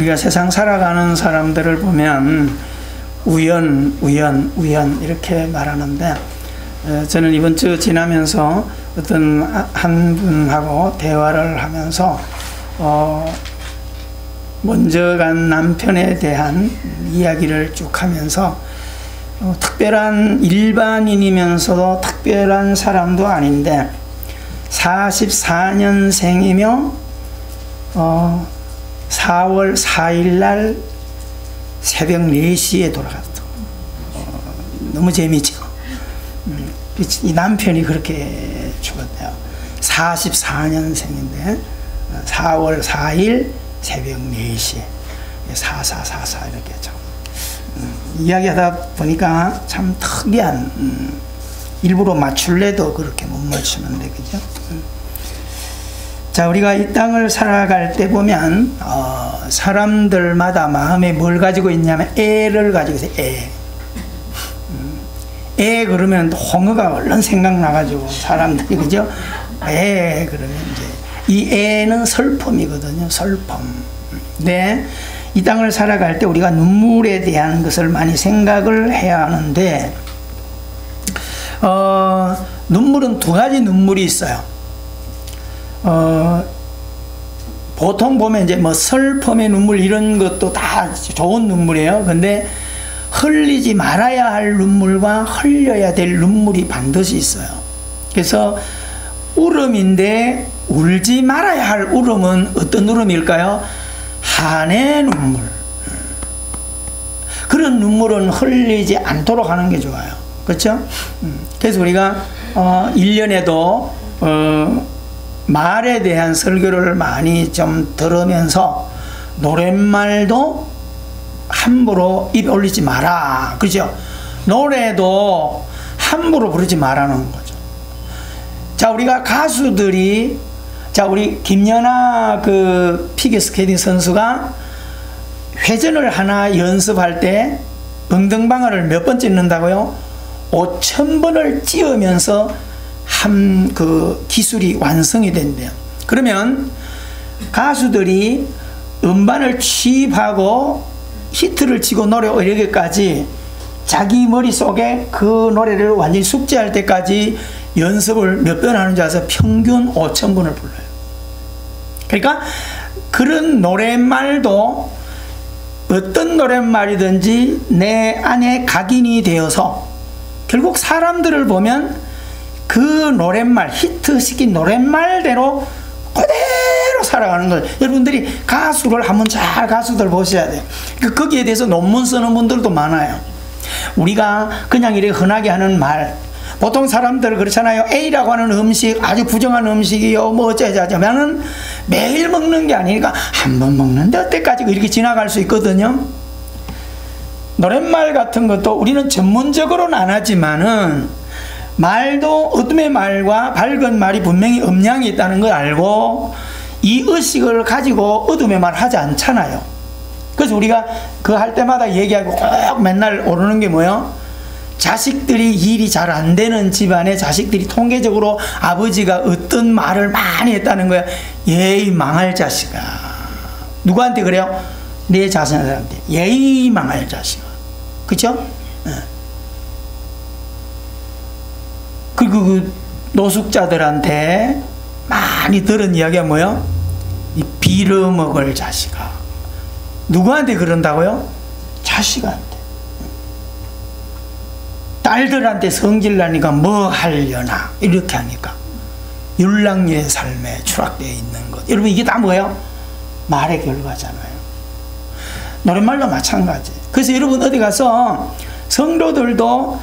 우리가 세상 살아가는 사람들을 보면 우연 이렇게 말하는데, 저는 이번 주 지나면서 어떤 한 분하고 대화를 하면서 먼저 간 남편에 대한 이야기를 쭉 하면서 특별한 일반인이면서도 특별한 사람도 아닌데 44년생이며 4월 4일 날 새벽 4시에 돌아갔다. 너무 재미있죠. 이 남편이 그렇게 죽었대요. 44년생인데 4월 4일 새벽 4시에 4444 이렇게 좀 이야기하다 보니까 참 특이한, 일부러 맞출래도 그렇게 못 맞추는데, 그죠? 자, 우리가 이 땅을 살아갈 때 보면 사람들마다 마음에 뭘 가지고 있냐면 애를 가지고 있어요. 애 그러면 홍어가 얼른 생각나가지고 사람들이, 그죠? 애 그러면 이제 이 애는 슬픔이거든요. 슬픔. 네. 이 땅을 살아갈 때 우리가 눈물에 대한 것을 많이 생각을 해야 하는데, 눈물은 두 가지 눈물이 있어요. 보통 보면 이제 뭐 슬픔의 눈물 이런 것도 다 좋은 눈물이에요. 근데 흘리지 말아야 할 눈물과 흘려야 될 눈물이 반드시 있어요. 그래서 울음인데 울지 말아야 할 울음은 어떤 울음일까요? 한의 눈물. 그런 눈물은 흘리지 않도록 하는 게 좋아요. 그렇죠? 그래서 우리가 1년에도 말에 대한 설교를 많이 좀 들으면서 노랫말도 함부로 입에 올리지 마라. 그죠? 노래도 함부로 부르지 말라는 거죠. 자, 우리가 가수들이, 자, 우리 김연아 그 피겨스케이팅 선수가 회전을 하나 연습할 때 엉덩방아를 몇 번 찢는다고요? 5,000번을 찧으면서 한 그 기술이 완성이 된대요. 그러면 가수들이 음반을 취입하고 히트를 치고 노래 이렇게까지 자기 머릿속에 그 노래를 완전히 숙지할 때까지 연습을 몇 번 하는 줄 알아서 평균 5,000번을 불러요. 그러니까 그런 노랫말도 어떤 노랫말이든지 내 안에 각인이 되어서 결국 사람들을 보면 그 노랫말, 히트시킨 노랫말대로 그대로 살아가는 거예요. 여러분들이 가수를 한번 잘 가수들 보셔야 돼요. 거기에 대해서 논문 쓰는 분들도 많아요. 우리가 그냥 이렇게 흔하게 하는 말, 보통 사람들 그렇잖아요. A라고 하는 음식 아주 부정한 음식이요 뭐 어쩌자자면은 매일 먹는 게 아니니까 한 번 먹는데 어때까지 이렇게 지나갈 수 있거든요. 노랫말 같은 것도 우리는 전문적으로는 안 하지만은 말도 어둠의 말과 밝은 말이 분명히 음량이 있다는 걸 알고 이 의식을 가지고 어둠의 말 하지 않잖아요. 그래서 우리가 그 할 때마다 얘기하고 꼭 맨날 오르는 게 뭐예요? 자식들이 일이 잘 안 되는 집안에 자식들이 통계적으로 아버지가 어떤 말을 많이 했다는 거야. 예의 망할 자식아. 누구한테 그래요? 내 자신한테. 예의 망할 자식아. 그쵸? 네. 그리고 그 노숙자들한테 많이 들은 이야기가 뭐예요? 이 빌어먹을 자식아. 누구한테 그런다고요? 자식한테. 딸들한테 성질나니까 뭐 하려나 이렇게 하니까 율랑녀의 삶에 추락되어 있는 것. 여러분 이게 다 뭐예요? 말의 결과잖아요. 노랫말도 마찬가지. 그래서 여러분 어디 가서 성도들도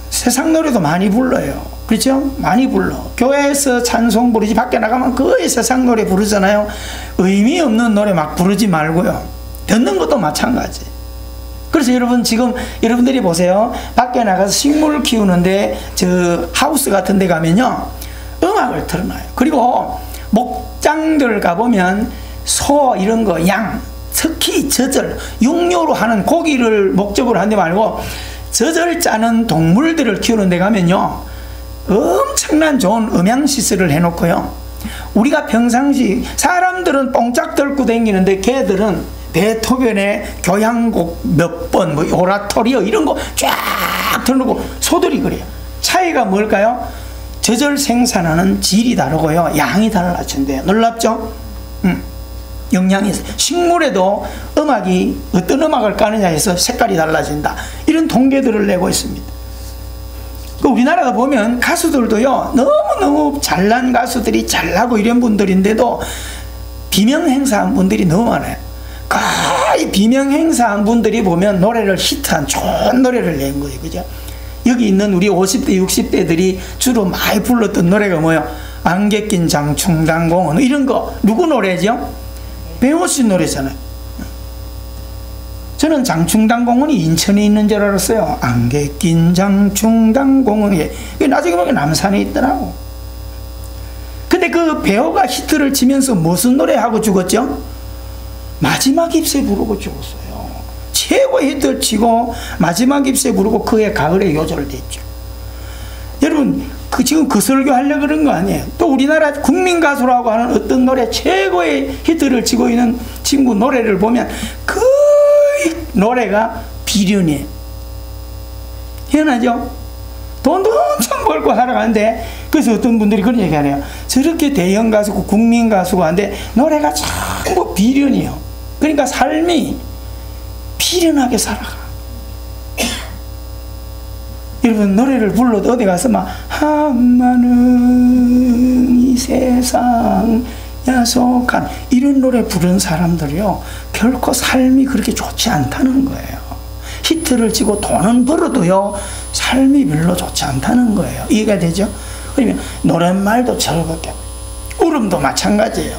세상 노래도 많이 불러요. 그렇죠? 많이 불러. 교회에서 찬송 부르지 밖에 나가면 거의 세상 노래 부르잖아요. 의미 없는 노래 막 부르지 말고요. 듣는 것도 마찬가지. 그래서 여러분 지금 여러분들이 보세요. 밖에 나가서 식물 키우는데 저 하우스 같은 데 가면요 음악을 틀어놔요. 그리고 목장들 가보면 소 이런 거 양 특히 젖을 육류로 하는 고기를 목적으로 하는 데 말고 젖을 짜는 동물들을 키우는 데 가면요 엄청난 좋은 음향시설을 해놓고요 우리가 평상시 사람들은 뽕짝 들고 다니는데 걔들은 베토벤의 교향곡 몇 번, 뭐 오라토리오 이런 거 쫙 들어놓고 소들이 그래요. 차이가 뭘까요? 저절 생산하는 질이 다르고요, 양이 달라진대요. 놀랍죠? 영향이 있어요. 식물에도 음악이 어떤 음악을 까느냐에 서 색깔이 달라진다, 이런 통계들을 내고 있습니다. 우리나라도 보면 가수들도요, 너무너무 잘난 가수들이 잘나고 이런 분들인데도 비명 행사한 분들이 너무 많아요. 거의 비명 행사한 분들이 보면 노래를 히트한 좋은 노래를 낸 거예요. 그죠? 여기 있는 우리 50대 60대들이 주로 많이 불렀던 노래가 뭐예요? 안개 낀 장충당공원, 이런 거 누구 노래죠? 배우 씨 노래잖아요. 저는 장충당공원이 인천에 있는 줄 알았어요. 안개 낀 장충당공원이 나중에 보면 남산에 있더라고. 근데 그 배우가 히트를 치면서 무슨 노래 하고 죽었죠? 마지막 ip새 부르고 죽었어요. 최고의 히트를 치고 마지막 ip새 부르고 그해 가을에 요절됐죠. 여러분, 지금 그 설교 하려고 그런 거 아니에요. 또 우리나라 국민 가수라고 하는 어떤 노래 최고의 히트를 치고 있는 친구 노래를 보면 거의 노래가 비련이에요. 희한하죠? 돈도 엄청 벌고 살아가는데, 그래서 어떤 분들이 그런 얘기 하네요. 저렇게 대형 가수고 국민 가수가 한데 노래가 전부 비련이에요. 그러니까 삶이 비련하게 살아가. 여러분, 노래를 불러도 어디 가서 막 한마는 이 세상 야속한 이런 노래 부른 사람들이요, 결코 삶이 그렇게 좋지 않다는 거예요. 히트를 치고 돈은 벌어도요, 삶이 별로 좋지 않다는 거예요. 이해가 되죠? 그러면 노랫말도 저렇게, 울음도 마찬가지예요.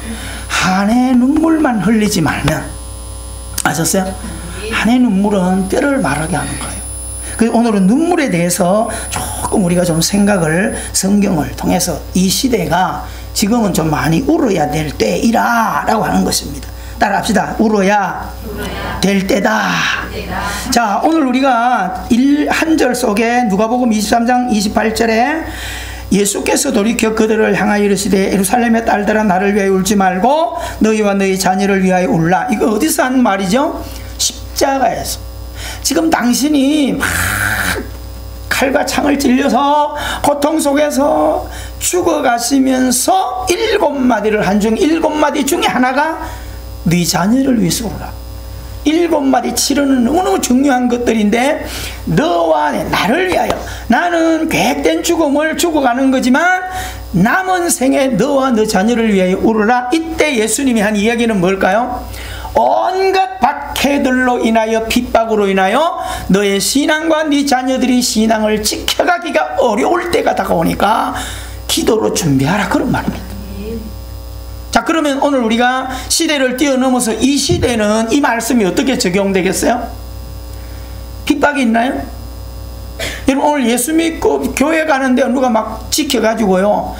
한해 눈물만 흘리지 말면, 아셨어요? 한해 눈물은 뼈를 마르게 하는 거예요. 그래서 오늘은 눈물에 대해서 조금 우리가 좀 생각을, 성경을 통해서 이 시대가 지금은 좀 많이 울어야 될 때이라 라고 하는 것입니다. 따라합시다. 울어야 될 때다. 자, 오늘 우리가 한 절 속에 누가복음 23장 28절에 예수께서 돌이켜 그들을 향하여 이르시되 예루살렘의 딸들아, 나를 위하여 울지 말고 너희와 너희 자녀를 위하여 울라. 이거 어디서 한 말이죠? 십자가에서. 지금 당신이 막 칼과 창을 찔려서 고통 속에서 죽어가시면서 7마디를 한 중 7마디 중에 하나가 네 자녀를 위해서 울어라. 7마디 치르는 너무너무 중요한 것들인데, 너와 나를 위하여, 나는 계획된 죽음을 죽어가는 거지만 남은 생에 너와 너 자녀를 위하여 울어라. 이때 예수님이 한 이야기는 뭘까요? 온갖 박해들로 인하여, 핍박으로 인하여 너의 신앙과 네 자녀들이 신앙을 지켜가기가 어려울 때가 다가오니까 기도로 준비하라, 그런 말입니다. 자, 그러면 오늘 우리가 시대를 뛰어넘어서 이 시대는 이 말씀이 어떻게 적용되겠어요? 핍박이 있나요? 여러분, 오늘 예수 믿고 교회 가는데 누가 막 지켜가지고요,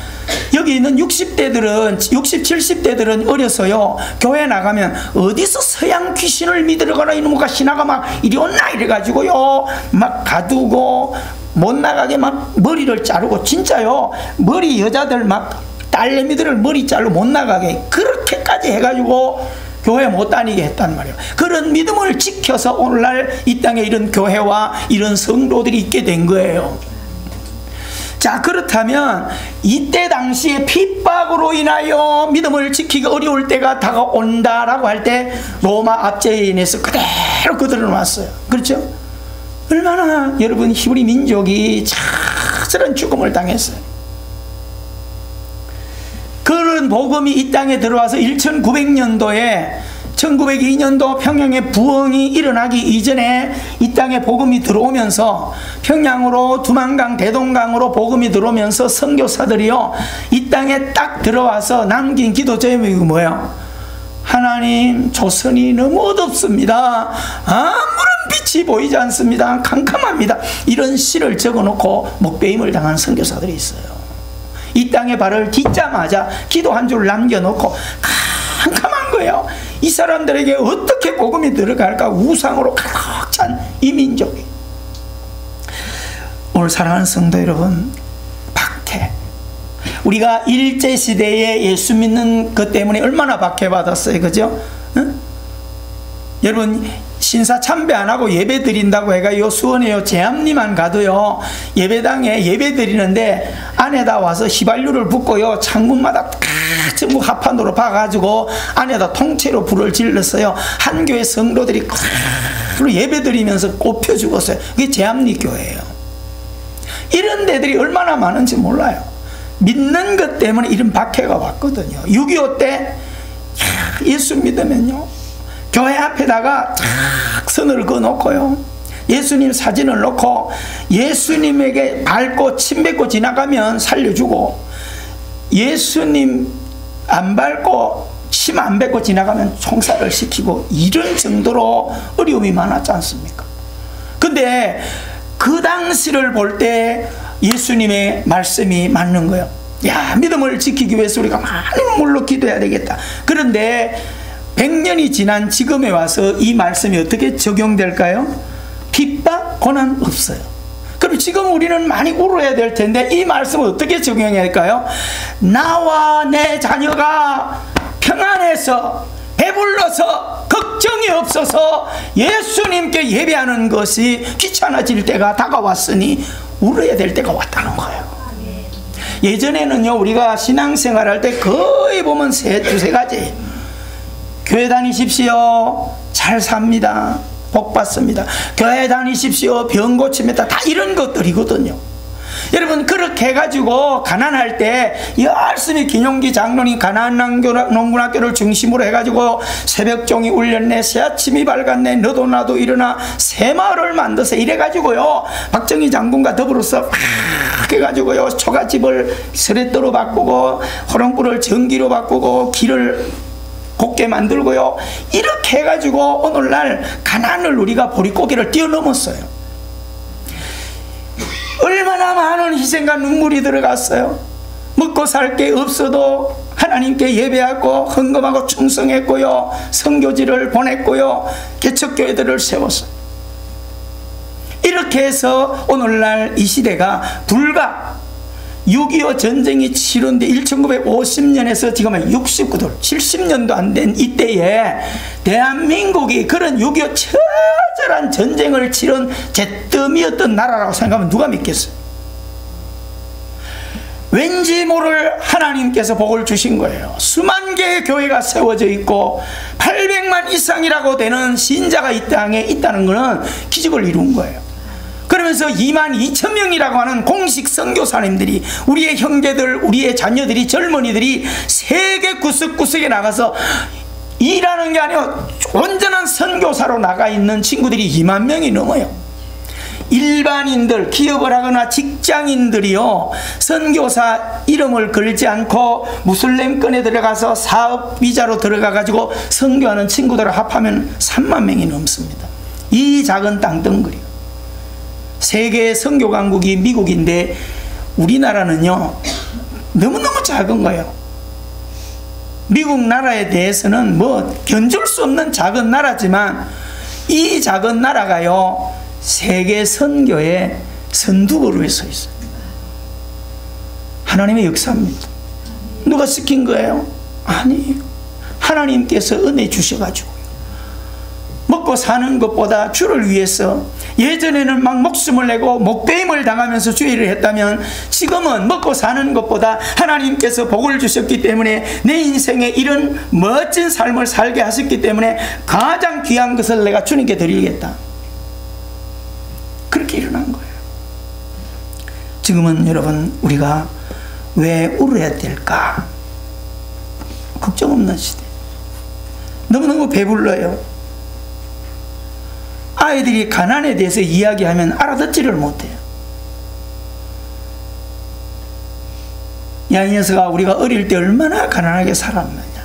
여기 있는 60대들은, 60, 70대들은 어려서요, 교회 나가면 어디서 서양 귀신을 믿으러 가나, 이놈과 신하가 막 이리 온나 이래가지고요, 막 가두고 못 나가게 막 머리를 자르고, 진짜요, 머리 여자들 막 딸내미들을 머리 자르고 못 나가게 그렇게까지 해가지고 교회 못 다니게 했단 말이에요. 그런 믿음을 지켜서 오늘날 이 땅에 이런 교회와 이런 성도들이 있게 된 거예요. 자, 그렇다면 이때 당시에 핍박으로 인하여 믿음을 지키기 어려울 때가 다가온다라고 할 때 로마 압제인에서 그대로 그들은 왔어요. 그렇죠? 얼마나 여러분 히브리 민족이 처절한 죽음을 당했어요. 그런 복음이 이 땅에 들어와서 1900년도에 1902년도 평양에 부흥이 일어나기 이전에 이 땅에 복음이 들어오면서, 평양으로 두만강 대동강으로 복음이 들어오면서 선교사들이요, 이 땅에 딱 들어와서 남긴 기도 제목이 뭐예요? 하나님, 조선이 너무 어둡습니다. 아무런 빛이 보이지 않습니다. 캄캄합니다. 이런 시를 적어놓고 목배임을 당한 선교사들이 있어요. 이 땅에 발을 딛자마자 기도 한 줄 남겨놓고 캄캄한 거예요. 이 사람들에게 어떻게 복음이 들어갈까, 우상으로 가득 찬 이 민족이. 오늘 사랑하는 성도 여러분, 박해, 우리가 일제시대에 예수 믿는 것 때문에 얼마나 박해받았어요. 그죠? 응? 여러분 신사 참배 안 하고 예배 드린다고 해가 요 수원에 제암리만 가도요 예배당에 예배 드리는데 안에다 와서 휘발유를 붓고요 창문마다 전부 합판으로 박아가지고 안에다 통째로 불을 질렀어요. 한 교회 성도들이 예배 드리면서 꼽혀 죽었어요. 그게 제암리 교회예요. 이런 데들이 얼마나 많은지 몰라요. 믿는 것 때문에 이런 박해가 왔거든요. 6.25 때 예수 믿으면요 교회 앞에다가 선을 그어놓고요 예수님 사진을 놓고 예수님에게 밟고 침 뱉고 지나가면 살려주고, 예수님 안 밟고 침 안 뱉고 지나가면 총살을 시키고, 이런 정도로 어려움이 많았지 않습니까? 근데 그 당시를 볼 때 예수님의 말씀이 맞는 거예요. 야, 믿음을 지키기 위해서 우리가 많은 물로 기도해야 되겠다. 그런데 100년이 지난 지금에 와서 이 말씀이 어떻게 적용될까요? 핍박, 고난 없어요. 그럼 지금 우리는 많이 울어야 될 텐데 이 말씀을 어떻게 적용해야 할까요? 나와 내 자녀가 평안해서 배불러서 걱정이 없어서 예수님께 예배하는 것이 귀찮아질 때가 다가왔으니 울어야 될 때가 왔다는 거예요. 예전에는요 우리가 신앙생활 할 때 거의 보면 두세 가지. 교회 다니십시오, 잘 삽니다, 복 받습니다. 교회 다니십시오, 병 고칩니다. 다 이런 것들이거든요. 여러분, 그렇게 해가지고 가난할 때 열심히 김용기 장로님 가난농군학교를 중심으로 해가지고 새벽종이 울렸네, 새아침이 밝았네, 너도 나도 일어나 새마을을 만들어서 이래가지고요 박정희 장군과 더불어서 막 해가지고요 초가집을 스레터로 바꾸고 호롱불을 전기로 바꾸고 길을 곱게 만들고요, 이렇게 해가지고 오늘날 가난을 우리가 보릿고개를 뛰어넘었어요. 얼마나 많은 희생과 눈물이 들어갔어요. 먹고 살 게 없어도 하나님께 예배하고 헌금하고 충성했고요, 선교지를 보냈고요, 개척교회들을 세웠어요. 이렇게 해서 오늘날 이 시대가 불과 6.25 전쟁이 치룬데 1950년에서 지금은 69돌 70년도 안 된 이때에 대한민국이 그런 6.25 처절한 전쟁을 치른 잿더미였던 나라라고 생각하면 누가 믿겠어요? 왠지 모를 하나님께서 복을 주신 거예요. 수만 개의 교회가 세워져 있고 800만 이상이라고 되는 신자가 이 땅에 있다는 것은 기적을 이룬 거예요. 그러면서 22,000명이라고 하는 공식 선교사님들이, 우리의 형제들, 우리의 자녀들이, 젊은이들이 세계 구석구석에 나가서 일하는 게 아니고 온전한 선교사로 나가 있는 친구들이 2만 명이 넘어요. 일반인들, 기업을 하거나 직장인들이요 선교사 이름을 걸지 않고 무슬림권에 들어가서 사업 비자로 들어가 가지고 선교하는 친구들을 합하면 3만 명이 넘습니다. 이 작은 땅덩어리. 세계 선교 강국이 미국인데 우리나라는요 너무너무 작은 거예요. 미국 나라에 대해서는 뭐 견줄 수 없는 작은 나라지만 이 작은 나라가요 세계 선교의 선두그룹에 서 있어요. 하나님의 역사입니다. 누가 시킨 거예요? 아니에요. 하나님께서 은혜 주셔가지고 먹고 사는 것보다 주를 위해서, 예전에는 막 목숨을 내고 목배임을 당하면서 주의를 했다면 지금은 먹고 사는 것보다 하나님께서 복을 주셨기 때문에 내 인생에 이런 멋진 삶을 살게 하셨기 때문에 가장 귀한 것을 내가 주님께 드리겠다. 그렇게 일어난 거예요. 지금은 여러분 우리가 왜 울어야 될까? 걱정 없는 시대. 너무너무 배불러요. 아이들이 가난에 대해서 이야기하면 알아듣지를 못해요. 야, 이 녀석아, 우리가 어릴 때 얼마나 가난하게 살았느냐.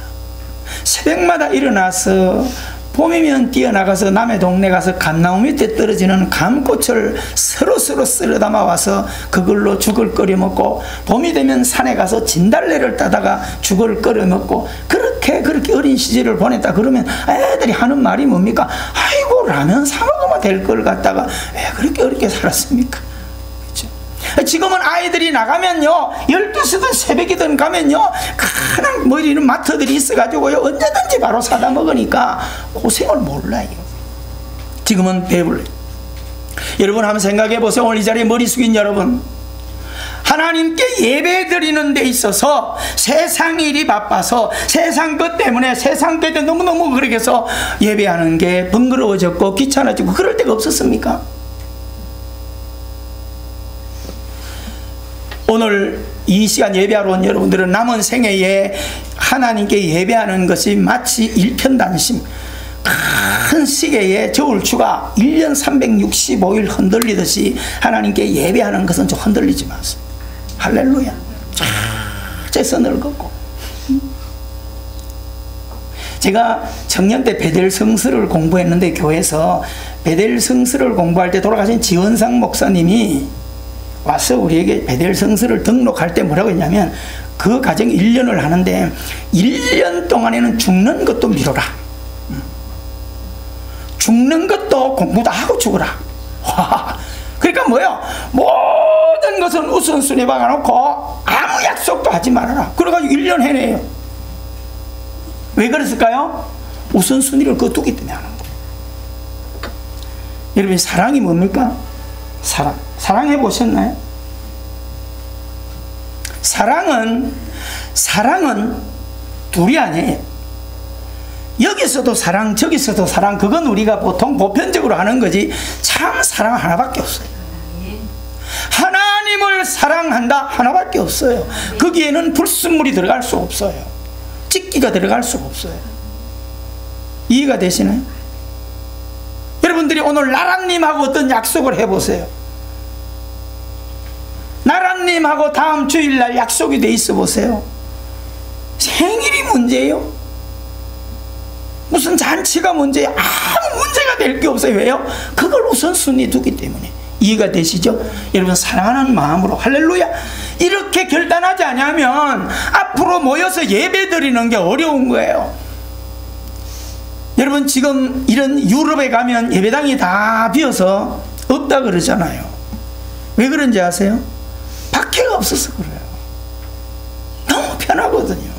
새벽마다 일어나서 봄이면 뛰어나가서 남의 동네 가서 감나무 밑에 떨어지는 감꽃을 서로 쓸어 담아 와서 그걸로 죽을 끓여 먹고, 봄이 되면 산에 가서 진달래를 따다가 죽을 끓여 먹고, 그렇게 어린 시절을 보냈다. 그러면 애들이 하는 말이 뭡니까? 아이고, 라면 사 먹으면 될 걸 갖다가 왜 그렇게 어렵게 살았습니까? 그렇죠? 지금은 아이들이 나가면요 12시든 새벽이든 가면요 그냥 머리는 마트들이 있어가지고요 언제든지 바로 사다 먹으니까 고생을 몰라요. 지금은 배불러요. 여러분 한번 생각해 보세요. 오늘 이 자리에 머리 숙인 여러분, 하나님께 예배 드리는 데 있어서 세상 일이 바빠서 세상 것 때문에 세상 때문에 너무너무 그렇게 해서 예배하는 게 번거로워졌고 귀찮아지고 그럴 때가 없었습니까? 오늘 이 시간 예배하러 온 여러분들은 남은 생애에 하나님께 예배하는 것이 마치 일편단심, 큰 시계에 저울추가 1년 365일 흔들리듯이 하나님께 예배하는 것은 좀 흔들리지 마세요. 할렐루야. 최선을 걷고. 제가 청년 때 베델 성서를 공부했는데 교회에서 베델 성서를 공부할 때 돌아가신 지원상 목사님이 와서 우리에게 베델 성서를 등록할 때 뭐라고 했냐면 그 가정 1년을 하는데 1년 동안에는 죽는 것도 미뤄라. 죽는 것도 공부도 하고 죽어라. 그러니까 뭐예요? 모든 것은 우선순위 박아놓고 아무 약속도 하지 말아라. 그래가지고 1년 해내요. 왜 그랬을까요? 우선순위를 거두기 때문에 하는 거예요. 여러분 사랑이 뭡니까? 사랑해 보셨나요? 사랑은 둘이 아니에요. 여기서도 사랑 저기서도 사랑, 그건 우리가 보통 보편적으로 하는 거지 참 사랑 하나밖에 없어요. 하나님을 사랑한다 하나밖에 없어요. 거기에는 불순물이 들어갈 수 없어요. 찍기가 들어갈 수 없어요. 이해가 되시나요? 여러분들이 오늘 나랑님하고 어떤 약속을 해보세요. 나랑님하고 다음 주일날 약속이 돼 있어 보세요. 생일이 문제예요? 무슨 잔치가 문제예요? 아무 문제가 될 게 없어요. 왜요? 그걸 우선순위 두기 때문에. 이해가 되시죠? 여러분 사랑하는 마음으로 할렐루야 이렇게 결단하지 않으면 앞으로 모여서 예배 드리는 게 어려운 거예요. 여러분 지금 이런 유럽에 가면 예배당이 다 비어서 없다 그러잖아요. 왜 그런지 아세요? 박해가 없어서 그래요. 너무 편하거든요.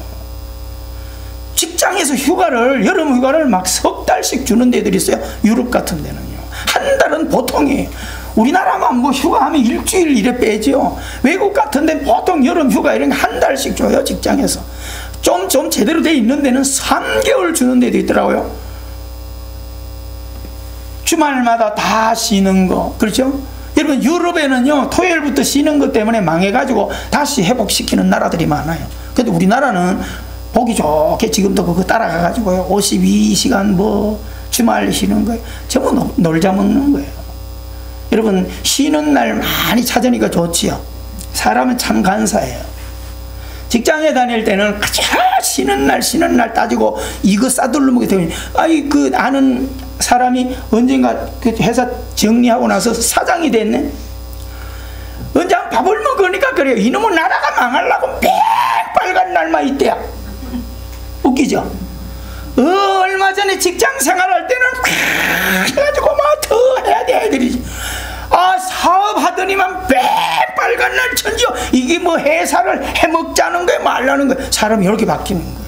직장에서 휴가를, 여름 휴가를 막 석 달씩 주는 데들이 있어요. 유럽 같은 데는요. 한 달은 보통이에요. 우리나라만 뭐 휴가하면 일주일 이래 빼죠. 외국 같은 데 보통 여름 휴가 이런 거 한 달씩 줘요. 직장에서. 좀 제대로 돼 있는 데는 3개월 주는 데도 있더라고요. 주말마다 다 쉬는 거. 그렇죠? 여러분 유럽에는요 토요일부터 쉬는 것 때문에 망해가지고 다시 회복시키는 나라들이 많아요. 근데 우리나라는 보기 좋게 지금도 그거 따라가가지고요 52시간 뭐 주말 쉬는 거예요. 전부 놀자 먹는 거예요. 여러분 쉬는 날 많이 찾으니까 좋지요. 사람은 참 간사해요. 직장에 다닐 때는 쉬는 날 따지고 이거 싸들러 먹기 때문에 아이 그 아는 사람이 언젠가 그 회사 정리하고 나서 사장이 됐네. 언제 한 밥을 먹으니까 그래요. 이놈은 나라가 망하려고 빨간 날만 있대야. 웃기죠? 얼마 전에 직장 생활할 때는 해가지고 막 더 해야 돼 애들이. 아 사업하더니만 빨간 날 천지요. 이게 뭐 회사를 해먹자는 거야 말라는 거야. 사람이 이렇게 바뀌는 거예요.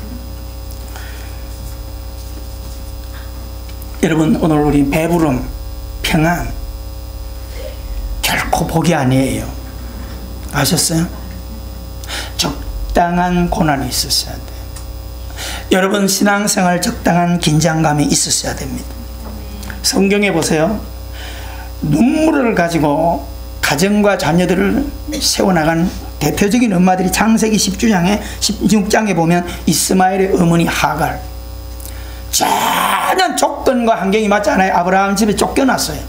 여러분 오늘 우리 배부름, 평안 결코 복이 아니에요. 아셨어요? 적당한 고난이 있었어야 돼요. 여러분 신앙생활 적당한 긴장감이 있었어야 됩니다. 성경에 보세요. 눈물을 가지고 가정과 자녀들을 세워나간 대표적인 엄마들이 창세기 16장에 보면 이스마엘의 어머니 하갈. 전혀 조건과 환경이 맞지 않아요. 아브라함 집에 쫓겨났어요.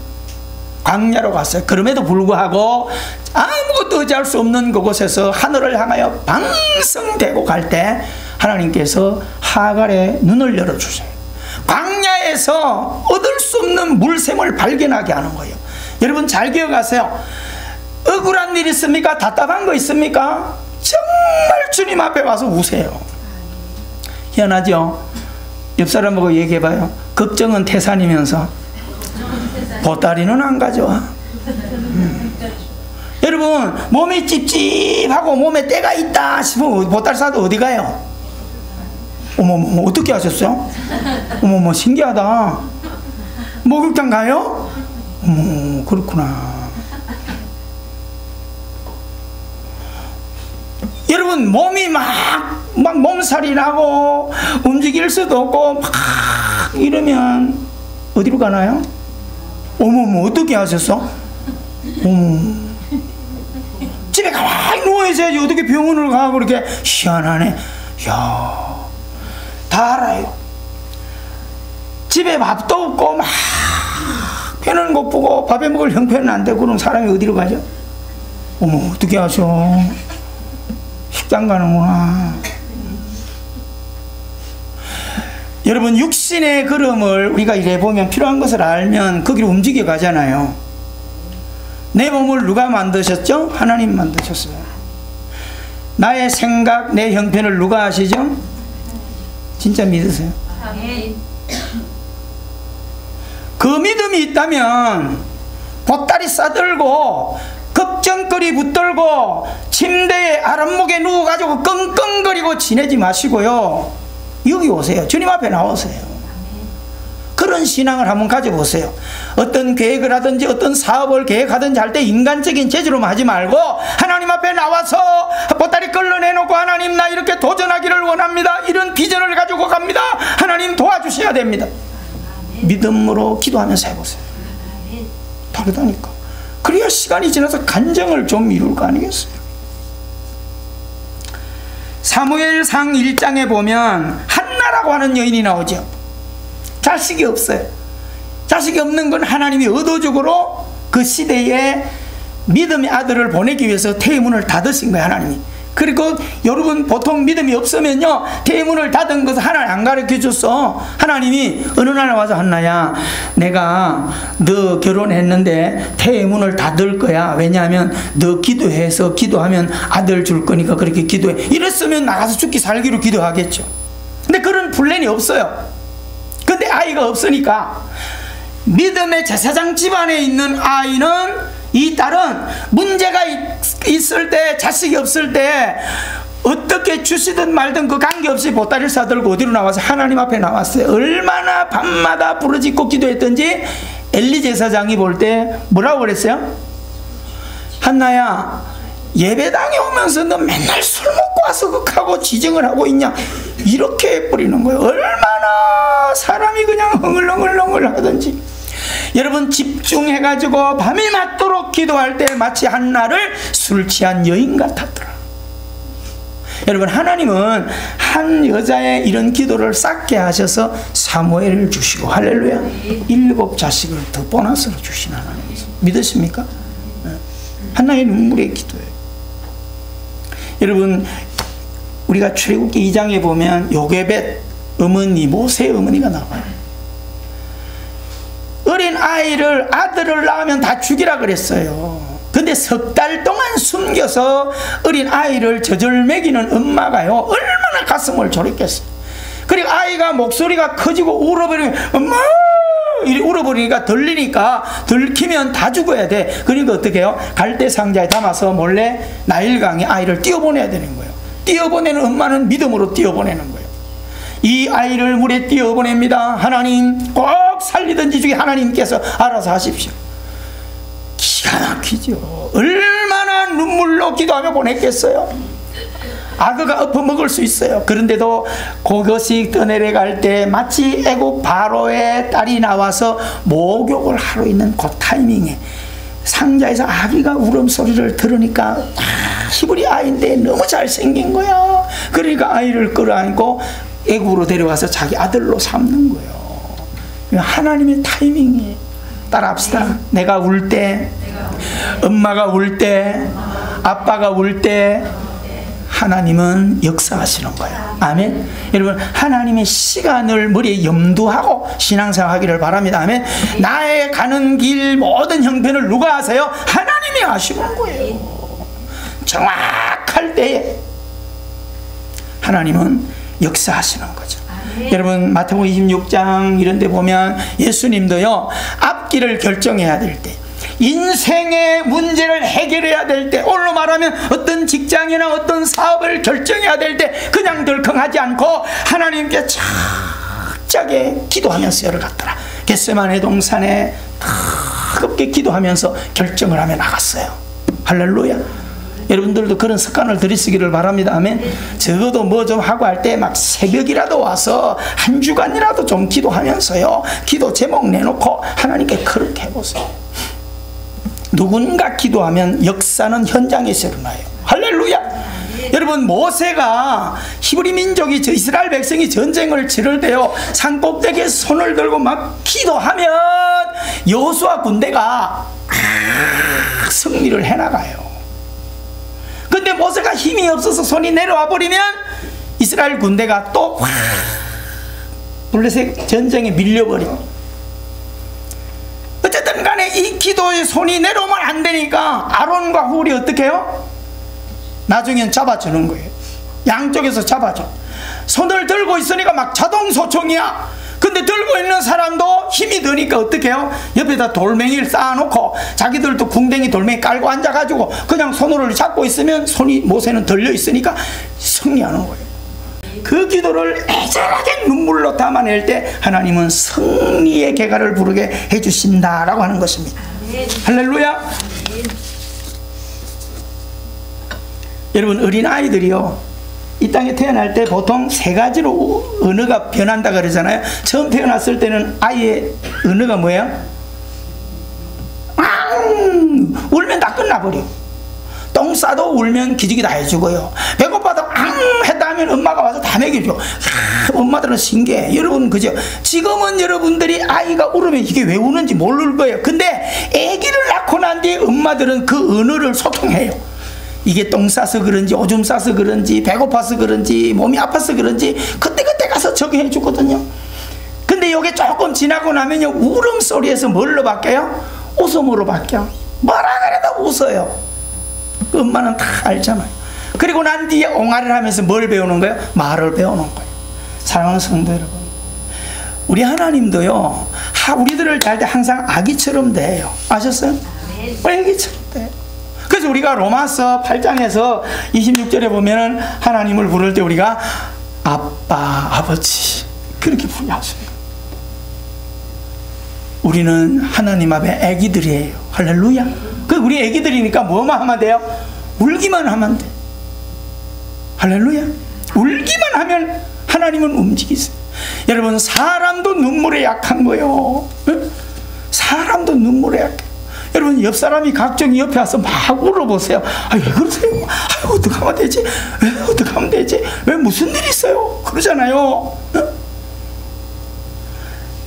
광야로 갔어요. 그럼에도 불구하고 아무것도 의지할 수 없는 그곳에서 하늘을 향하여 방성되고 갈 때 하나님께서 하갈의 눈을 열어주세요. 광야에서 얻을 수 없는 물샘을 발견하게 하는 거예요. 여러분 잘 기억하세요. 억울한 일 있습니까? 답답한 거 있습니까? 정말 주님 앞에 와서 우세요. 희한하죠? 옆 사람하고 얘기해봐요. 걱정은 태산이면서 보따리는 안 가져와. 여러분 몸이 찝찝하고 몸에 때가 있다 싶으면 보따리 싸도 어디 가요? 어머머 어떻게 하셨어요? 어머머 신기하다. 목욕탕 가요? 어머 그렇구나. 여러분 몸이 막 몸살이 나고 움직일 수도 없고 막 이러면 어디로 가나요? 어머머 어떻게 하셨어? 집에 가만히 누워있어야지 어떻게 병원을 가고 그렇게. 희한하네. 이야 다 알아요. 집에 밥도 없고 막 배는 고프고 밥에 먹을 형편은 안 되고 그럼 사람이 어디로 가죠? 어머 어떻게 하셔? 식당 가는구나. 여러분 육신의 걸음을 우리가 이래 보면 필요한 것을 알면 거기로 움직여 가잖아요. 내 몸을 누가 만드셨죠? 하나님 만드셨어요. 나의 생각, 내 형편을 누가 아시죠? 진짜 믿으세요? 그 믿음이 있다면 보따리 싸들고 걱정거리 붙들고 침대에 아랫목에 누워가지고 끙끙거리고 지내지 마시고요. 여기 오세요. 주님 앞에 나오세요. 그런 신앙을 한번 가져보세요. 어떤 계획을 하든지 어떤 사업을 계획하든지 할 때 인간적인 재주로만 하지 말고 하나님 앞에 나와서 보따리 끌어내놓고 하나님 나 이렇게 도전하기를 원합니다. 이런 비전을 가지고 갑니다. 하나님 도와주셔야 됩니다. 믿음으로 기도하면서 해보세요. 다르다니까. 그래야 시간이 지나서 간증을 좀 이룰 거 아니겠어요? 사무엘상 1장에 보면 한나라고 하는 여인이 나오죠. 자식이 없어요. 자식이 없는 건 하나님이 의도적으로 그 시대에 믿음의 아들을 보내기 위해서 태문을 닫으신 거예요. 하나님이. 그리고 여러분 보통 믿음이 없으면요 태문을 닫은 것을 하나님 안 가르쳐줬어. 하나님이 어느 날 와서 한나야 내가 너 결혼했는데 태문을 닫을 거야. 왜냐하면 너 기도해서 기도하면 아들 줄 거니까 그렇게 기도해. 이랬으면 나가서 죽기 살기로 기도하겠죠. 근데 그런 플랜이 없어요. 근데 아이가 없으니까 믿음의 제사장 집안에 있는 아이는 이 딸은 문제가 있을 때 자식이 없을 때 어떻게 주시든 말든 그 관계없이 보따리를 싸들고 어디로 나와서 하나님 앞에 나왔어요. 얼마나 밤마다 부르짖고 기도했던지 엘리 제사장이 볼 때 뭐라고 그랬어요? 한나야 예배당에 오면서 너 맨날 술 먹고 와서 극하고 지정을 하고 있냐 이렇게 해버리는 거예요. 얼마나 사람이 그냥 흥얼흥얼 하든지. 여러분 집중해가지고 밤이 맞도록 기도할 때 마치 한나를 술 취한 여인 같았더라. 여러분 하나님은 한 여자의 이런 기도를 쌓게 하셔서 사무엘을 주시고 할렐루야 7 자식을 더 보너스로 주신 하나님이죠. 믿으십니까? 한나의 눈물의 기도예요. 여러분 우리가 출애굽기 2장에 보면 요게벳 어머니 모세 어머니가 나와요. 어린 아이를 아들을 낳으면 다 죽이라 그랬어요. 근데 3달 동안 숨겨서 어린 아이를 젖을 먹이는 엄마가요 얼마나 가슴을 졸였겠어요. 그리고 아이가 목소리가 커지고 울어버리면 엄마 이리 울어버리니까 들리니까 들키면 다 죽어야 돼. 그러니까 어떻게 해요? 갈대 상자에 담아서 몰래 나일강에 아이를 띄워보내야 되는 거예요. 띄워보내는 엄마는 믿음으로 띄워보내는 거예요. 이 아이를 물에 띄워보냅니다. 하나님 꼭 살리든지 죽이 하나님께서 알아서 하십시오. 기가 막히죠. 얼마나 눈물로 기도하며 보냈겠어요. 악어가 엎어먹을 수 있어요. 그런데도 그것이 떠내려갈 때 마치 애굽 바로의 딸이 나와서 목욕을 하러 있는 그 타이밍에 상자에서 아기가 울음소리를 들으니까 히브리 아이인데 너무 잘생긴 거야. 그러니까 아이를 끌어안고 애굽으로 데려와서 자기 아들로 삼는 거예요. 하나님의 타이밍이에요. 따라합시다. 내가 울 때, 엄마가 울 때, 아빠가 울 때 하나님은 역사하시는 거예요. 아멘. 여러분 하나님의 시간을 머리에 염두하고 신앙생활 하기를 바랍니다. 아멘. 나의 가는 길 모든 형편을 누가 아세요? 하나님이 아시는 거예요. 정확할 때에 하나님은 역사하시는 거죠. 여러분 마태복음 26장 이런 데 보면 예수님도요 앞길을 결정해야 될 때 인생의 문제를 해결해야 될 때, 오늘로 말하면 어떤 직장이나 어떤 사업을 결정해야 될 때 그냥 덜컹하지 않고 하나님께 착착하게 기도하면서 열어갔더라. 겟세마네 동산에 뜨겁게 기도하면서 결정을 하며 나갔어요. 할렐루야. 여러분들도 그런 습관을 들이시기를 바랍니다. 아멘. 적어도 뭐 좀 하고 할 때 막 새벽이라도 와서 한 주간이라도 좀 기도하면서요, 기도 제목 내놓고 하나님께 그렇게 해보세요. 누군가 기도하면 역사는 현장에서 일어나요. 할렐루야. 여러분, 모세가 히브리 민족이, 이스라엘 백성이 전쟁을 치를 때요, 산꼭대기에 손을 들고 막 기도하면 여호수아 군대가 승리를 해나가요. 근데 모세가 힘이 없어서 손이 내려와 버리면 이스라엘 군대가 또 블레셋 전쟁에 밀려버려. 어쨌든 간에 이 기도에 손이 내려오면 안 되니까 아론과 훌이 어떻게 해요? 나중엔 잡아주는 거예요. 양쪽에서 잡아줘. 손을 들고 있으니까 막 자동 소총이야. 근데 들고 있는 사람도 힘이 드니까 어떻게 해요? 옆에다 돌멩이를 쌓아놓고 자기들도 궁뎅이 돌멩이 깔고 앉아가지고 그냥 손으로 잡고 있으면 손이, 모세는 들려 있으니까 승리하는 거예요. 그 기도를 애절하게 눈물로 담아낼 때 하나님은 승리의 개가를 부르게 해주신다라고 하는 것입니다. 할렐루야. 여러분, 어린아이들이요, 이 땅에 태어날 때 보통 세 가지로 언어가 변한다 그러잖아요. 처음 태어났을 때는 아이의 언어가 뭐예요? 울면 다 끝나버려. 똥 싸도 울면 기저귀 다 해주고요. 배고파도 했다 하면 엄마가 와서 다 먹여줘. 엄마들은 신기해. 여러분, 그죠? 지금은 여러분들이 아이가 울으면 이게 왜 우는지 모를 거예요. 근데 아기를 낳고 난 뒤에 엄마들은 그 언어를 소통해요. 이게 똥 싸서 그런지, 오줌 싸서 그런지, 배고파서 그런지, 몸이 아파서 그런지 그때그때 가서 적용해 주거든요. 근데 이게 조금 지나고 나면요, 울음소리에서 뭘로 바뀌어요? 웃음으로 바뀌어. 뭐라 그래도 웃어요. 그 엄마는 다 알잖아요. 그리고 난 뒤에 옹알이를 하면서 뭘 배우는 거예요? 말을 배우는 거예요. 사랑하는 성도 여러분, 우리 하나님도요, 우리들을 잘 때 항상 아기처럼 대해요. 아셨어요? 아기처럼 대해요. 그래서 우리가 로마서 8장에서 26절에 보면은 하나님을 부를 때 우리가 아빠, 아버지 그렇게 부르셨어요. 우리는 하나님 앞에 애기들이에요. 할렐루야. 그 우리 애기들이니까 뭐만 하면 돼요? 울기만 하면 돼. 할렐루야. 울기만 하면 하나님은 움직이세요. 여러분, 사람도 눈물에 약한 거예요. 응? 사람도 눈물에 약해. 여러분, 옆 사람이 각종이 옆에 와서 막 울어보세요. 아, 왜 그러세요? 아, 어떻게 하면 되지? 왜 어떻게 하면 되지? 왜 무슨 일 있어요? 그러잖아요. 응?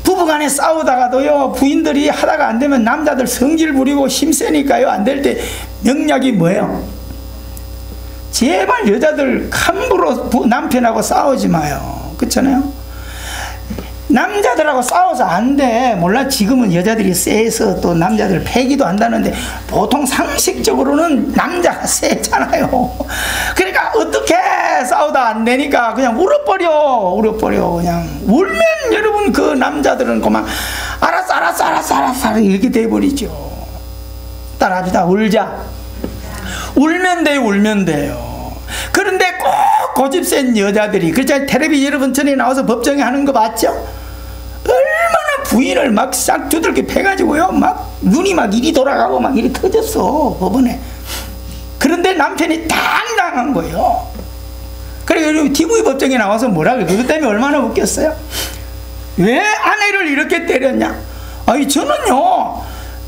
부부간에 싸우다가도요, 부인들이 하다가 안 되면 남자들 성질 부리고 힘세니까요, 안 될 때 명약이 뭐예요? 제발 여자들 함부로 남편하고 싸우지 마요. 그렇잖아요? 남자들하고 싸워서 안 돼. 몰라, 지금은 여자들이 세서 또 남자들 패기도 한다는데 보통 상식적으로는 남자가 세잖아요. 그러니까 어떻게 싸우다 안 되니까 그냥 울어버려. 그냥 울면 여러분, 그 남자들은 그만 알았어 이렇게 돼버리죠. 따라합시다. 울자. 울면 돼요. 그런데 꼭 고집 센 여자들이, 그렇잖아요. 텔레비 여러분 전에 나와서 법정에 하는 거 봤죠? 얼마나 부인을 막 싹 두들겨 패가지고요, 막 눈이 막 이리 돌아가고 막 이리 터졌어, 법원에. 그런데 남편이 당당한 거예요. 그리고 TV 법정에 나와서 뭐라 그래? 그것 때문에 얼마나 웃겼어요? 왜 아내를 이렇게 때렸냐? 아니, 저는요,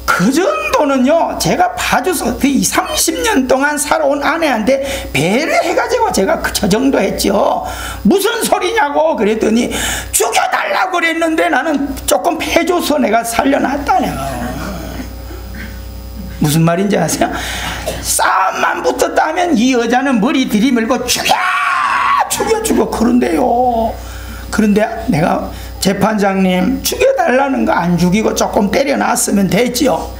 그 정도는요, 제가 봐줘서 30년 동안 살아온 아내한테 배려해가지고 제가 저 정도 했죠. 무슨 소리냐고 그랬더니 죽여달라고 그랬는데 나는 조금 패줘서 내가 살려놨다냐. 무슨 말인지 아세요? 싸움만 붙었다면 이 여자는 머리 들이밀고 죽여 그런데요. 그런데 내가, 재판장님, 죽여달라는 거 안 죽이고 조금 때려놨으면 됐지요.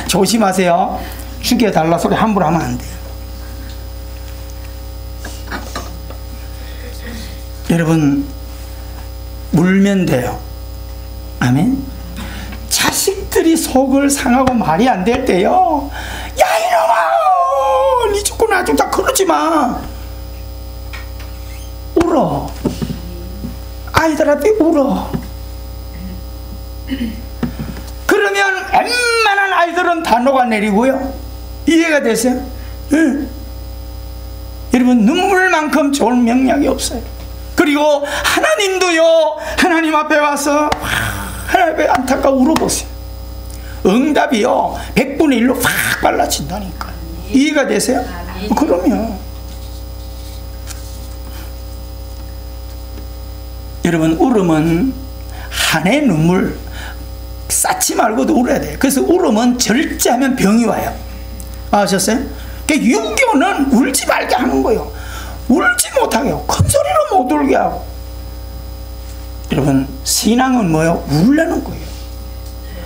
조심하세요. 죽여달라 소리 함부로 하면 안 돼요. 여러분, 울면 돼요. 아멘. 아이들이 속을 상하고 말이 안 될 때요, 야 이놈아, 니 죽고 나 죽자 그러지 마. 울어. 아이들한테 울어. 그러면 웬만한 아이들은 다 녹아내리고요. 이해가 되세요? 응. 여러분, 눈물만큼 좋은 명약이 없어요. 그리고 하나님도요, 하나님 앞에 와서 하나님 앞에 안타까워 울어보세요. 응답이요 100분의 1로 확 빨라진다니까. 이해가 되세요? 그럼요. 여러분, 울음은 한의 눈물 쌓지 말고도 울어야 돼요. 그래서 울음은 절제하면 병이 와요. 아셨어요? 그러니까 유교는 울지 말게 하는 거예요. 울지 못하게 하고 큰 소리로 못 울게 하고. 여러분, 신앙은 뭐예요? 울라는 거예요.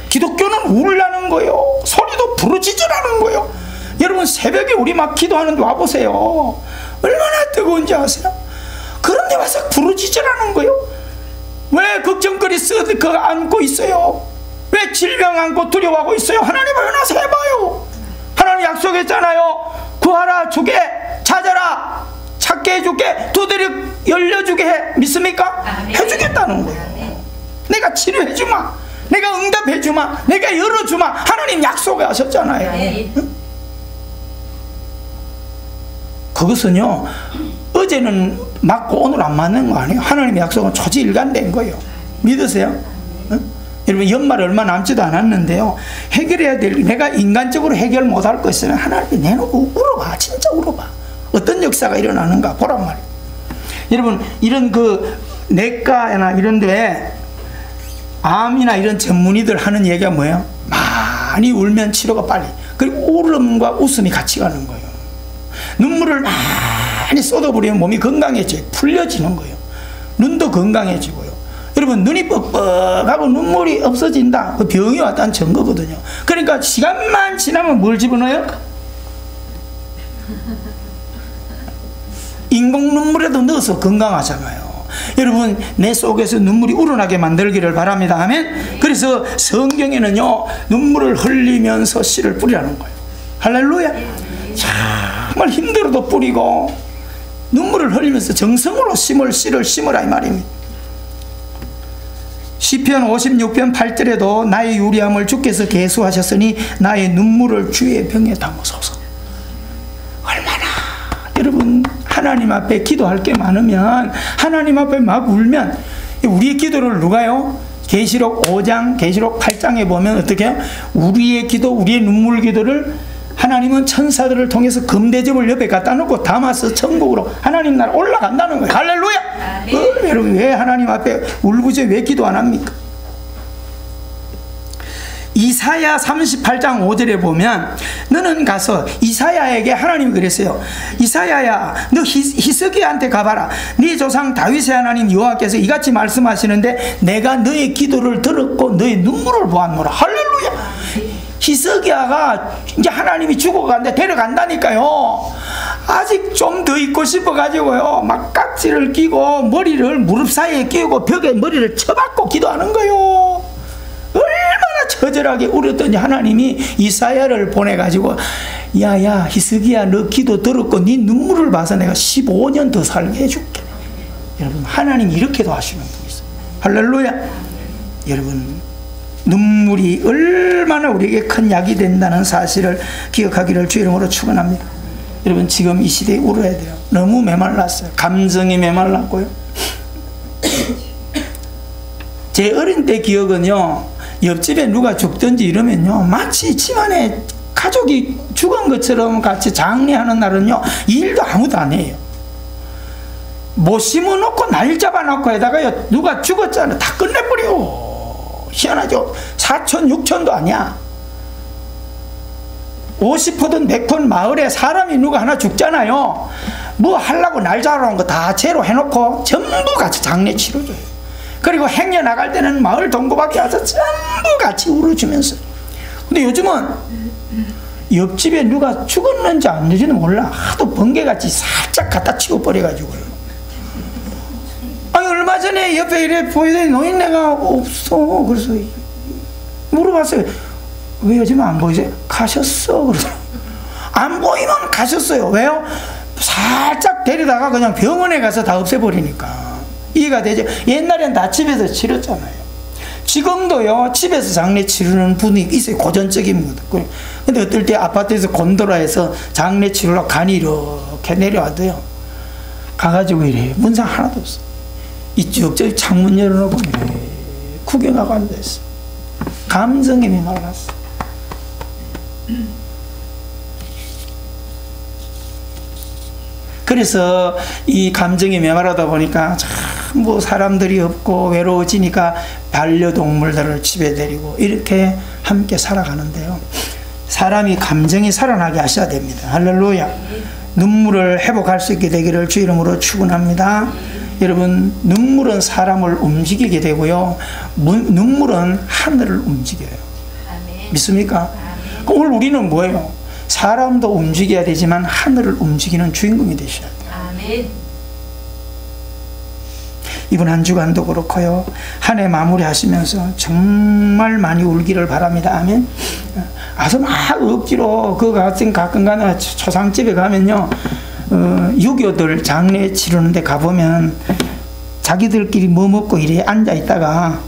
기독교는 울라는 거예요. 소리도 부르짖으라는 거예요. 여러분, 새벽에 우리 막 기도하는데 와보세요. 얼마나 뜨거운지 아세요? 그런데 와서 부르짖으라는 거예요. 왜 걱정거리 안고 있어요? 왜 질병 안고 두려워하고 있어요? 하나님 앞에 나서 해봐요. 하나님 약속했잖아요. 구하라 주게, 찾아라 찾게 해줄게, 두드려 열려주게 해. 믿습니까? 해주겠다는 거예요. 내가 치료해주마, 내가 응답해주마, 내가 열어주마. 하나님 약속을 하셨잖아요. 응? 그것은요, 어제는 맞고 오늘 안 맞는 거 아니에요. 하나님의 약속은 초지일관된 거예요. 믿으세요? 응? 여러분, 연말 얼마 남지도 않았는데요, 해결해야 될, 내가 인간적으로 해결 못할 거 있으면 하나님이 내놓고 울어봐. 진짜 울어봐. 어떤 역사가 일어나는가 보란 말이에요. 여러분, 이런 그 내과나 이런 데 암이나 이런 전문의들 하는 얘기가 뭐예요? 많이 울면 치료가 빨리. 그리고 울음과 웃음이 같이 가는 거예요. 눈물을 많이 쏟아부리면 몸이 건강해져요. 풀려지는 거예요. 눈도 건강해지고요. 여러분, 눈이 뻑뻑하고 눈물이 없어진다, 그 병이 왔다는 증거거든요. 그러니까 시간만 지나면 뭘 집어넣어요? 인공 눈물에도 넣어서 건강하잖아요. 여러분, 내 속에서 눈물이 우러나게 만들기를 바랍니다. 아멘. 그래서 성경에는요, 눈물을 흘리면서 씨를 뿌리라는 거예요. 할렐루야. 정말 힘들어도 뿌리고 눈물을 흘리면서 정성으로 씨를 심으라 이 말입니다. 시편 56편 8절에도 나의 유리함을 주께서 계수하셨으니 나의 눈물을 주의 병에 담으소서. 얼마나 여러분, 하나님 앞에 기도할 게 많으면, 하나님 앞에 막 울면, 우리의 기도를 누가요? 계시록 5장, 계시록 8장에 보면 어떻게 해요? 우리의 기도, 우리의 눈물 기도를 하나님은 천사들을 통해서 금대접을 옆에 갖다 놓고 담아서 천국으로 하나님 나라 올라간다는 거예요. 할렐루야! 여러분, 왜 하나님 앞에 울부짖어 왜 기도 안 합니까? 이사야 38장 5절에 보면, 너는 가서, 이사야에게 하나님이 그랬어요. 이사야야, 너 히스기야한테 가봐라. 네 조상 다윗의 하나님 여호와께서 이같이 말씀하시는데 내가 너의 기도를 들었고 너의 눈물을 보았노라. 할렐루야! 히스기야가 이제 하나님이 죽어가는데 데려간다니까요. 아직 좀 더 있고 싶어가지고요, 막 깍지를 끼고 머리를 무릎 사이에 끼우고 벽에 머리를 쳐박고 기도하는 거예요. 얼마나 처절하게 울었더니 하나님이 이사야를 보내가지고, 야야 히스기야, 너 기도 들었고 네 눈물을 봐서 내가 15년 더 살게 해줄게. 여러분, 하나님이 이렇게도 하시는 분이 있어요. 할렐루야. 여러분, 눈물이 얼마나 우리에게 큰 약이 된다는 사실을 기억하기를 주 이름으로 축원합니다. 여러분, 지금 이 시대에 울어야 돼요. 너무 메말랐어요. 감정이 메말랐고요. 제 어린 때 기억은요, 옆집에 누가 죽든지 이러면요, 마치 집안에 가족이 죽은 것처럼 같이 장례하는 날은요, 일도 아무도 안 해요. 못 심어놓고 날 잡아놓고 에다가요, 누가 죽었잖아요, 다 끝내버려. 희한하죠. 4천 6천도 아니야. 50호든 100호든 마을에 사람이 누가 하나 죽잖아요, 뭐 하려고 날 잡아놓은 거 다 제로 해놓고 전부 같이 장례 치러줘요. 그리고 행여 나갈 때는 마을 동고밖에 와서 전부 같이 울어주면서. 근데 요즘은 옆집에 누가 죽었는지 안 죽는지는 몰라. 하도 번개같이 살짝 갖다 치워버려가지고요. 아니, 얼마 전에 옆에 이래 보이더니 노인네가 없어. 그래서 물어봤어요. 왜 요즘 안 보이세요? 가셨어. 그러더라고요. 안 보이면 가셨어요. 왜요? 살짝 데리다가 그냥 병원에 가서 다 없애버리니까. 이해가 되죠? 옛날엔 다 집에서 치렀잖아요. 지금도요, 집에서 장례 치르는 분이 있어요. 고전적인 것. 근데 어떨 때 아파트에서 곤돌라에서 장례 치르러 간이 이렇게 내려와도요, 가가지고 이래. 문상 하나도 없어. 이쪽, 저기 창문 열어놓고 이래. 구경하고 앉아있어. 감정에 메말랐어. 그래서 이 감정에 메마르다 보니까 전부 사람들이 없고 외로워지니까 반려동물들을 집에 데리고 이렇게 함께 살아가는데요. 사람이 감정이 살아나게 하셔야 됩니다. 할렐루야. 눈물을 회복할 수 있게 되기를 주 이름으로 축원합니다. 여러분, 눈물은 사람을 움직이게 되고요, 눈물은 하늘을 움직여요. 믿습니까? 오늘 우리는 뭐예요? 사람도 움직여야 되지만 하늘을 움직이는 주인공이 되셔야 돼요. 아멘. 이번 한 주간도 그렇고요, 한 해 마무리하시면서 정말 많이 울기를 바랍니다. 아멘. 아주 막 억지로 그 같은 가끔 가는 초상집에 가면요, 6.25들 장례 치르는데 가보면 자기들끼리 뭐 먹고 이래 앉아있다가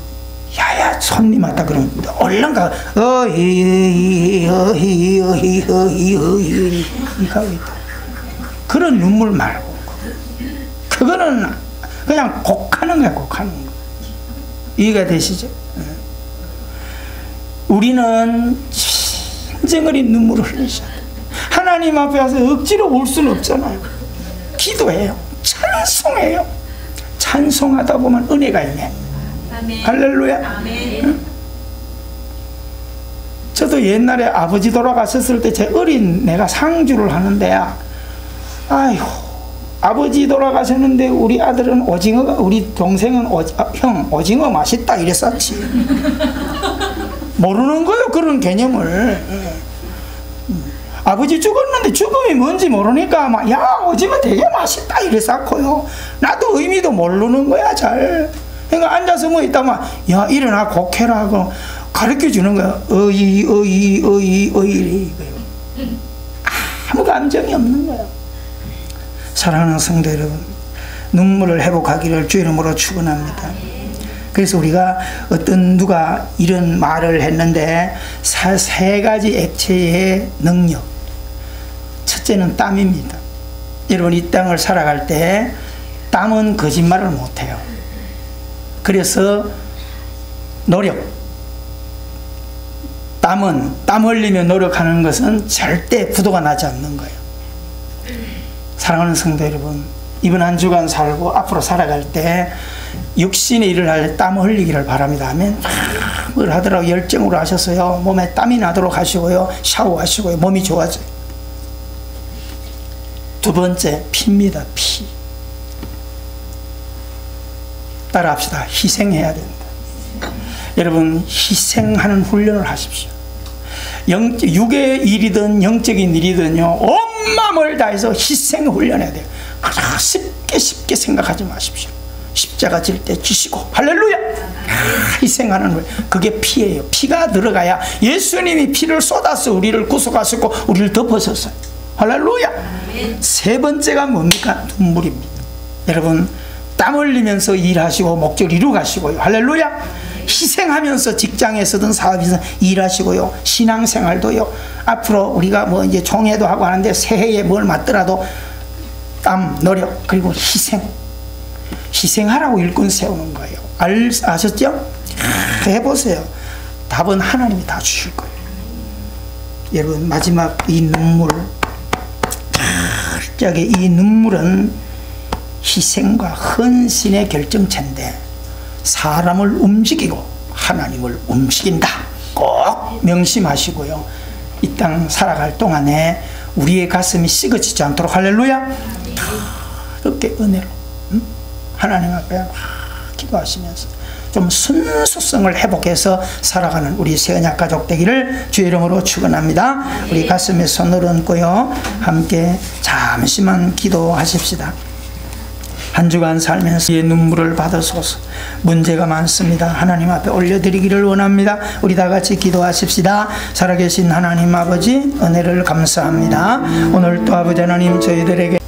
야야 손님 왔다 그러면 얼른 가 어히 하고 있다. 그런 눈물 말고 그거는 그냥 곡하는 거야. 곡하는 거. 이해가 되시죠? 우리는 진정으로 눈물을 흘리셔야 돼요. 하나님 앞에 와서 억지로 올 수는 없잖아요. 기도해요. 찬송해요. 찬송하다 보면 은혜가 있네. 아멘. 할렐루야. 아멘. 저도 옛날에 아버지 돌아가셨을 때 제 어린 내가 상주를 하는데야, 아이고, 아버지 돌아가셨는데 우리 아들은 오징어가, 우리 동생은 형 오징어 맛있다 이랬었지. 모르는 거예요, 그런 개념을. 아버지 죽었는데 죽음이 뭔지 모르니까 막 야 오징어 되게 맛있다 이랬었고요. 나도 의미도 모르는 거야 잘. 그러니까 앉아서 뭐 있다만 야 일어나 곡해라 하고 가르쳐 주는 거야. 어이 이거요. 아무 감정이 없는 거야. 사랑하는 성도 여러분, 눈물을 회복하기를 주 이름으로 축원합니다. 그래서 우리가 어떤 누가 이런 말을 했는데 세 가지 액체의 능력. 첫째는 땀입니다. 여러분, 이 땅을 살아갈 때 땀은 거짓말을 못해요. 그래서 노력, 땀 흘리며 노력하는 것은 절대 부도가 나지 않는 거예요. 사랑하는 성도 여러분, 이번 한 주간 살고 앞으로 살아갈 때 육신의 일을 할 때 땀 흘리기를 바랍니다. 아멘. 뭘 하더라도 열정으로 하셨어요. 몸에 땀이 나도록 하시고요, 샤워하시고요, 몸이 좋아져요. 두 번째, 피입니다. 피. 따라합시다. 희생해야 된다. 여러분, 희생하는 훈련을 하십시오. 육의 일이든 영적인 일이든요, 온 마음을 다해서 희생 훈련해야 돼요. 쉽게 생각하지 마십시오. 십자가 질 때 지시고, 할렐루야! 희생하는 걸, 그게 피예요. 피가 들어가야 예수님이 피를 쏟아서 우리를 구속하시고 우리를 덮으셨어요. 할렐루야! 세 번째가 뭡니까? 눈물입니다. 여러분, 땀 흘리면서 일하시고 목적을 이루가시고요. 할렐루야! 희생하면서 직장에서든 사업에서 일하시고요. 신앙생활도요. 앞으로 우리가 뭐 이제 총회도 하고 하는데 새해에 뭘 맡더라도 땀, 노력, 그리고 희생하라고 일꾼 세우는 거예요. 아셨죠? 해보세요. 답은 하나님이 다 주실 거예요. 여러분, 마지막 이 눈물, 철저하게 이 눈물은 희생과 헌신의 결정체인데 사람을 움직이고 하나님을 움직인다. 꼭 명심하시고요. 이 땅 살아갈 동안에 우리의 가슴이 식어지지 않도록, 할렐루야, 이렇게 은혜로 하나님 앞에 기도하시면서 좀 순수성을 회복해서 살아가는 우리 세언약 가족 되기를 주의 이름으로 축원합니다. 우리 가슴에 손을 얹고요, 함께 잠시만 기도하십시다. 한 주간 살면서 의 눈물을 받으소서. 문제가 많습니다. 하나님 앞에 올려드리기를 원합니다. 우리 다 같이 기도하십시다. 살아계신 하나님 아버지, 은혜를 감사합니다. 오늘 또 아버지 하나님, 저희들에게